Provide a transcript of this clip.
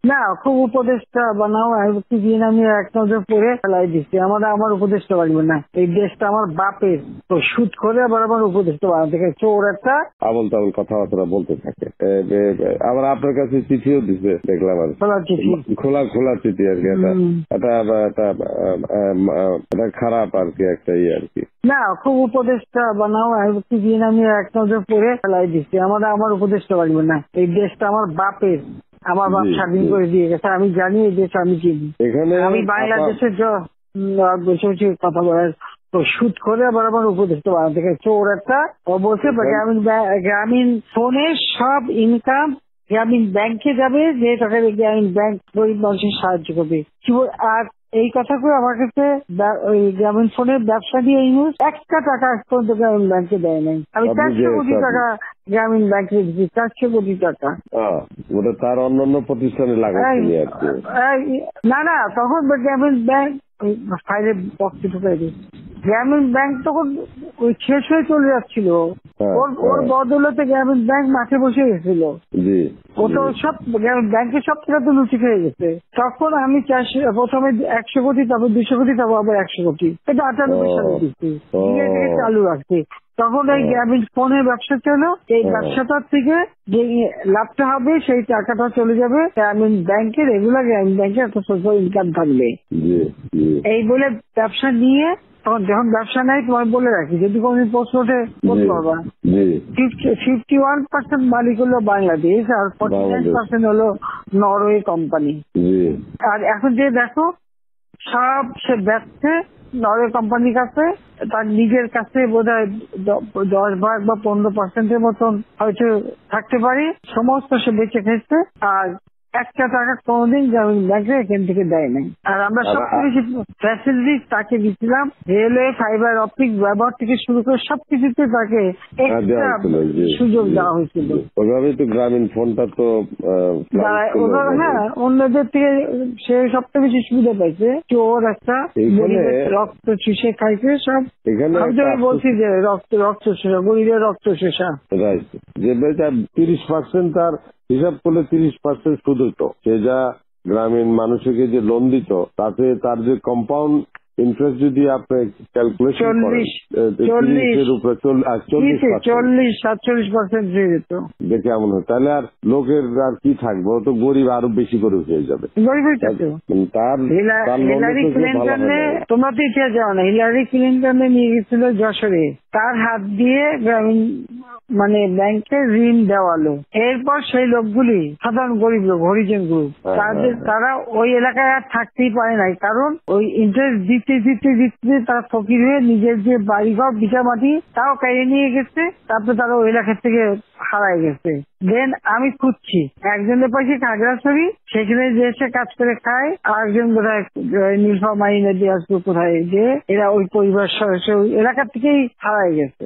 না, খুব উপদেশটা বানাও দিন আমি এক নজর পড়ে ফেলাই দিচ্ছি। আমার উপদেশটা বাড়বে না, এই দেশটা আমার বাপের, তো সুদ করে আবার আমার উপদেশটা বানাতে চোর একটা আবল তাবল কথাবার্তা বলতে থাকে। আবার আপনার কাছে চিঠিও দিচ্ছে দেখলাম, আর খোলা চিঠি আর কি। এটা খারাপ আর কি, একটা আর কি। না, খুব উপদেশটা বানাও দিন আমি এক নজর পড়ে ফেলাই দিচ্ছি। আমার উপদেশটা বাড়বে না, এই দেশটা আমার বাপের, আমার বাপ স্বাধীন করে দিয়ে গেছে। আমি জানি এই দেশ আমি চিনি। আমি বাংলাদেশের বসে বসে কথা বলার তো সুদ করে আবার আমার উপদেশটা বানাতে চোর একটা। ও বলছে গ্রামীণ ফোনে সব ইনকাম গ্রামীণ ব্যাংকে যাবে, যে টাকা গ্রামীণ ব্যাংক গরিব মানুষের সাহায্য করবে। আর এই কথা করে আমার কাছে ওই গ্রামীণ ফোনের ব্যবসা দিয়ে ইউজ একটা টাকা পর্যন্ত গ্রামীণ ব্যাংকে দেয় নাই। আমি 400 কোটি টাকা গ্রামীণ ব্যাংকে দিচ্ছি, 400 কোটি টাকা। ওটা তার অন্যান্য প্রতিষ্ঠানে লাগাচ্ছি আর কি। না, তখন গ্রামীণ ব্যাংক ফাইলে বক্সে ঢুকাই দিচ্ছে। গ্রামীণ ব্যাংক তখন ওই শেষ হয়ে চলে যাচ্ছিল, ওর বদলতে গ্রামীণ ব্যাংক মাঠে বসে গেছিল। ও তো সব ব্যাংকের সব টাকা তো লুচি খেয়ে গেছে। তখন আমি প্রথমে 100 কোটি, তারপর 200 কোটি, তারপর আবার 100 কোটি, এটা 98 সালে দিচ্ছি, চালু রাখছি। তখন এই গ্রামীণ ফোনের ব্যবসা ছিল, এই ব্যবসাটার থেকে যে লাভটা হবে সেই টাকাটা চলে যাবে গ্রামীণ ব্যাংকে, রেগুলার গ্রামীণ ব্যাংকে একটা সোশ্যাল ইনকাম থাকবে। এই বলে ব্যবসা নিয়ে তখন যখন ব্যবসা নেয়, তোমায় বলে রাখি, যদি কোনদিন প্রশ্ন ওঠে বলতে পারবা, 51% মালিক হলো বাংলাদেশ আর 49% হলো নরওয়ে কোম্পানি। আর এখন যে দেখো সব সে ব্যবসা নরওয়ে কোম্পানির কাছে, তার নিজের কাছে বোধহয় 10% বা 15% মতন হয়তো থাকতে পারে, সমস্ত সে বেঁচে খেয়েছে। আর একটা টাকা কোনদিন গ্রামীণ ব্যাংকে এখান থেকে দেয় নাই। আর আমরা সবকিছু ফ্যাসিলিটি তাকে দিচ্ছিলাম, রেলওয়ে, ফাইবার অপটিক ব্যবহার থেকে শুরু করে সবকিছুতে তাকে এক্সট্রা সুযোগ দেওয়া হয়েছিল। ওইভাবেই তো গ্রামীণ ফোনটা তো অন্যদের থেকে সে সবচেয়ে বেশি সুবিধা পাইছে। চোর একটা রক্ত চুষে খাইছে সব। আমি বলছি যে রক্ত শোষা, গরিবের রক্ত শোষা। যে 30% তার হিসাব করলে 30% সুদ হতো। সে যা গ্রামীণ মানুষকে যে লোন দিত, তাতে তার যে কম্পাউন্ড ইন্টারেস্ট যদি আপনি ক্যালকুলেশন করেন, 40-47% হয়ে যেত। দেখে এমন হয়, তাহলে আর লোকের আর কি থাকবে, ও তো গরিব আরো বেশি করে হয়ে যাবে। তোমরা তো ইতিহাস জানো না, হিলারি ক্লিন্টনে নিয়ে গেছিল যশোরে, তার হাত দিয়ে গ্রামীণ ব্যাংকে ঋণ দেওয়ালো। এরপর সেই লোকগুলি সাধারণ গরিব লোক, হরিজন গ্রুপ, তারা ওই এলাকায় আর থাকতেই পারে নাই, কারণ ওই ইন্টারেস্ট দিতে তারা ফকির হয়ে নিজের যে বাড়িঘর ভিটা মাটি তাও কেড়ে নিয়ে গেছে। তারপরে তারা ওই এলাকার থেকে হারায় গেছে। দেন আমি খুঁজছি, একজনের পাশে খাগড়াছড়ি, সেখানে যে এসে কাজ করে খায়, আর একজন বোধহয় নীলফামারী নদী আসবে কোথায়, যে এরা ওই পরিবার সদস্য ওই এলাকা থেকেই হারায় গেছে।